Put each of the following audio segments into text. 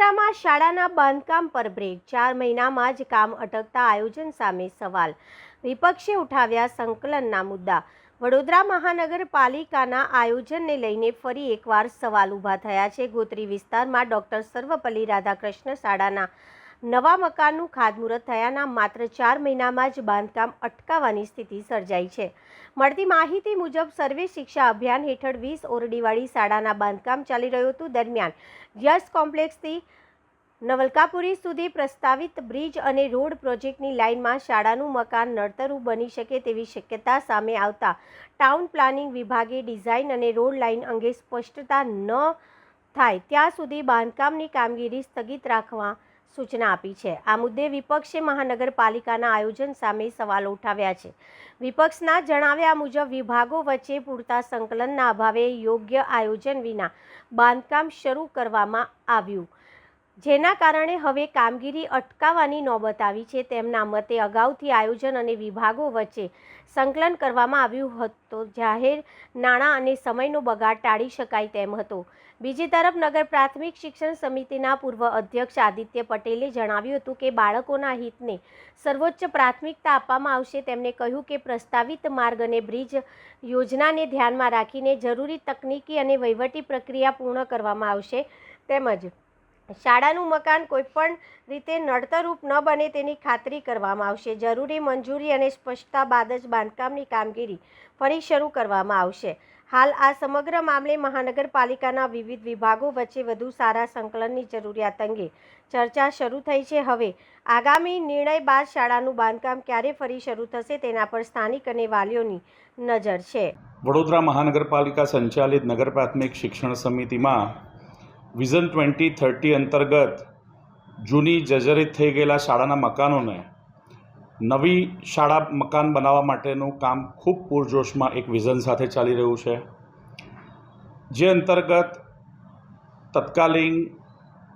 વડોદરામાં શાળાના બાંધકામ પર બ્રેક, 4 મહિનામાં જ કામ અટકતા આયોજન સામે સવાલ, વિપક્ષે ઉઠાવ્યા સંકલનના મુદ્દા। વડોદરા મહાનગરપાલિકાના આયોજનને લઈને ફરી એકવાર સવાલ ઊભા થયા છે। ગોત્રી વિસ્તારમાં ડોક્ટર સર્વપલ્લી રાધાકૃષ્ણ શાળાના નવા મકાનનું ખાતમુહૂર્ત થયાના માત્ર 4 મહિનામાં જ બાંધકામ અટકાવવાની સ્થિતિ સર્જાઈ છે। મળતી માહિતી મુજબ સર્વે શિક્ષા અભિયાન હેઠળ 20 ઓરડીવાળી શાળાના બાંધકામ ચાલી રહ્યું હતું। દરમિયાન યસ કોમ્પ્લેક્સથી નવલકાપુરી સુધી પ્રસ્તાવિત બ્રિજ અને રોડ પ્રોજેક્ટની લાઇનમાં શાળાનું મકાન નડતરરૂપ બની શકે તેવી શક્યતા સામે આવતા ટાઉન પ્લાનિંગ વિભાગે ડિઝાઇન અને રોડ લાઇન અંગે સ્પષ્ટતા ન થાય ત્યાં સુધી બાંધકામની કામગીરી સ્થગિત રાખવા સૂચના આપી છે। આ મુદ્દે વિપક્ષે મહાનગરપાલિકાના આયોજન સામે સવાલો ઉઠાવ્યા છે। વિપક્ષના જણાવ્યા મુજબ વિભાગો વચ્ચે પૂરતા સંકલનના અભાવે યોગ્ય આયોજન વિના બાંધકામ શરૂ કરવામાં આવ્યું, જેના કારણે હવે કામગીરી અટકાવવાની નોબત આવી છે। તેમના મતે અગાઉથી આયોજન અને વિભાગો વચ્ચે સંકલન કરવામાં આવ્યું હતું, જાહેર નાણાં અને સમયનો બગાડ ટાળી શકાય તેમ હતો। બીજી તરફ નગર પ્રાથમિક શિક્ષણ સમિતિના પૂર્વ અધ્યક્ષ આદિત્ય પટેલે જણાવ્યું હતું કે બાળકોના હિતને સર્વોચ્ચ પ્રાથમિકતા આપવામાં આવશે। તેમણે કહ્યું કે પ્રસ્તાવિત માર્ગ અને બ્રિજ યોજનાને ધ્યાનમાં રાખીને જરૂરી તકનીકી અને વહીવટી પ્રક્રિયા પૂર્ણ કરવામાં આવશે, તેમજ શાળાનું મકાન કોઈપણ રીતે નડતરરૂપ ન બને તેની ખાતરી કરવામાં આવશે। જરૂરી મંજૂરી અને સ્પષ્ટતા બાદ જ બાંધકામની કામગીરી ફરી શરૂ કરવામાં આવશે। હાલ આ સમગ્ર મામલે મહાનગરપાલિકાના વિવિધ વિભાગો વચ્ચે વધુ સારા સંકલનની જરૂરિયાત અંગે ચર્ચા શરૂ થઈ છે। હવે આગામી નિર્ણય બાદ શાળાનું બાંધકામ ક્યારે ફરી શરૂ થશે તેના પર સ્થાનિક અને વાલીઓની નજર છે। વડોદરા મહાનગરપાલિકા સંચાલિત નગર પ્રાથમિક શિક્ષણ સમિતિમાં વિઝન 2030 અંતર્ગત જૂની જર્જરિત થઈ ગયેલા શાળાના મકાનોને નવી શાળા મકાન બનાવવા માટેનું કામ ખૂબ પૂરજોશમાં એક વિઝન સાથે ચાલી રહ્યું છે, જે અંતર્ગત તત્કાલીન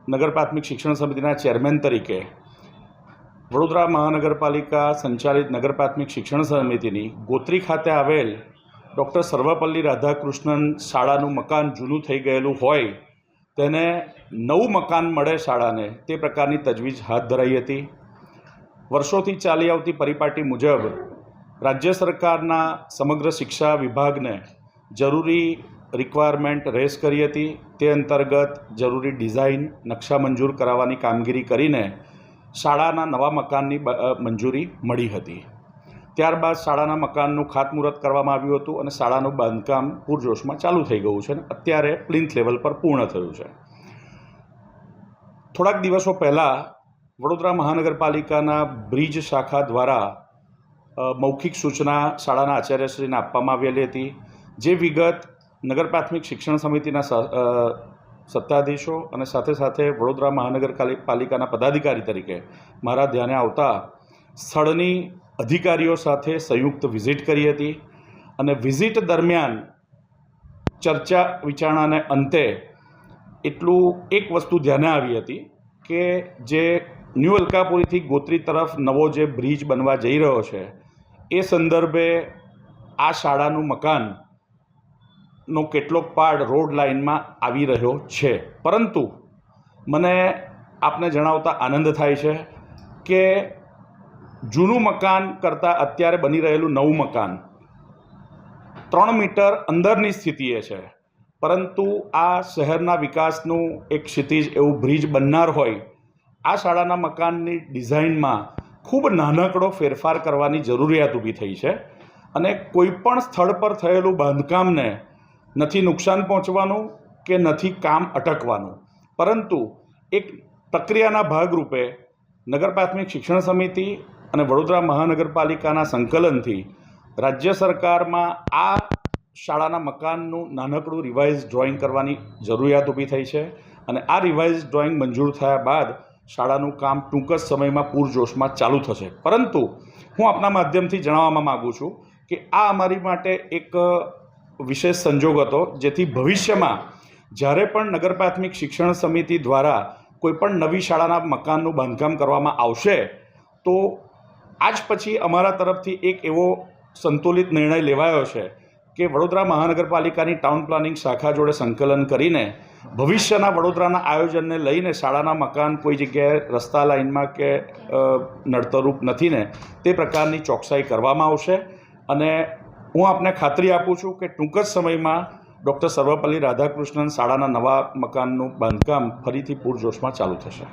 નગર પ્રાથમિક શિક્ષણ સમિતિના ચેરમેન તરીકે વડોદરા મહાનગરપાલિકા સંચાલિત નગર પ્રાથમિક શિક્ષણ સમિતિની ગોત્રી ખાતે આવેલ ડૉક્ટર સર્વપલ્લી રાધાકૃષ્ણન શાળાનું મકાન જૂનું થઈ ગયેલું હોય તેને નવું મકાન મળે શાળાને તે પ્રકારની તજવીજ હાથ ધરાઈ હતી। વર્ષોથી ચાલી આવતી પરિપાટી મુજબ રાજ્ય સરકારના સમગ્ર શિક્ષા વિભાગને જરૂરી રિક્વાયરમેન્ટ રેઝ કરી હતી। તે અંતર્ગત જરૂરી ડિઝાઇન નકશા મંજૂર કરાવવાની કામગીરી કરીને શાળાના નવા મકાનની મંજૂરી મળી હતી। ત્યારબાદ શાળાના મકાનનું ખાતમુહૂર્ત કરવામાં આવ્યું હતું અને શાળાનું બાંધકામ પૂરજોશમાં ચાલુ થઈ ગયું છે અને અત્યારે પ્લિન્થ લેવલ પર પૂર્ણ થયું છે। થોડાક દિવસો પહેલાં વડોદરા મહાનગરપાલિકાના બ્રિજ શાખા દ્વારા મૌખિક સૂચના શાળાના આચાર્યશ્રીને આપવામાં આવેલી હતી, જે વિગત નગર પ્રાથમિક શિક્ષણ સમિતિના સત્તાધીશો અને સાથે સાથે વડોદરા મહાનગરપાલિકાના પદાધિકારી તરીકે મારા ધ્યાને આવતા સ્થળની અધિકારીઓ સાથે સંયુક્ત વિઝિટ કરી હતી અને વિઝિટ દરમિયાન ચર્ચા વિચારણાને અંતે એક વસ્તુ ધ્યાને આવી હતી કે જે ન્યૂ અલકાપુરીથી ગોત્રી તરફ નવો જે બ્રિજ બનવા જઈ રહ્યો છે એ સંદર્ભે આ શાળાનું મકાનનો કેટલોક પાર્ટ રોડ લાઇનમાં આવી રહ્યો છે, પરંતુ મને આપને જણાવતા આનંદ થાય છે કે જૂનું મકાન કરતાં અત્યારે બની રહેલું નવું મકાન 3 મીટર અંદરની સ્થિતિએ છે, પરંતુ આ શહેરના વિકાસનું એક ક્ષિતિજ એવું બ્રિજ બનનાર હોય આ શાળાના મકાનની ડિઝાઇનમાં ખૂબ નાનકડો ફેરફાર કરવાની જરૂરિયાત ઊભી થઈ છે અને કોઈપણ સ્થળ પર થયેલું બાંધકામને નથી નુકસાન પહોંચવાનું કે નથી કામ અટકવાનું, પરંતુ એક પ્રક્રિયાના ભાગરૂપે નગર પ્રાથમિક શિક્ષણ સમિતિ અને વડોદરા મહાનગરપાલિકાના સંકલનથી રાજ્ય સરકારમાં આ શાળાના મકાનનું નાનકડું રિવાઇઝ ડ્રોઈંગ કરવાની જરૂરિયાત ઊભી થઈ છે અને આ રિવાઇઝ ડ્રોઈંગ મંજૂર થયા બાદ શાળાનું કામ ટૂંક જ સમયમાં પૂરજોશમાં ચાલુ થશે। પરંતુ હું આપના માધ્યમથી જણાવવા માગું છું કે આ અમારી માટે એક વિશેષ સંજોગ હતો, જેથી ભવિષ્યમાં જ્યારે પણ નગર પ્રાથમિક શિક્ષણ સમિતિ દ્વારા કોઈપણ નવી શાળાના મકાનનું બાંધકામ કરવામાં આવશે તો આજ પછી અમારા તરફથી એક એવો સંતુલિત નિર્ણય લેવાયો છે કે વડોદરા મહાનગરપાલિકાની ટાઉન પ્લાનિંગ શાખા જોડે સંકલન કરીને ભવિષ્યના વડોદરાના આયોજનને લઈને શાળાના મકાન કોઈ જગ્યાએ રસ્તા લાઇનમાં કે નડતરરૂપ નથી ને તે પ્રકારની ચોકસાઈ કરવામાં આવશે. અને હું આપને ખાતરી આપું છું કે ટૂંક જ સમયમાં ડૉક્ટર સર્વપલ્લી રાધાકૃષ્ણન શાળાના નવા મકાનનું બાંધકામ ફરીથી પૂરજોશમાં ચાલુ થશે.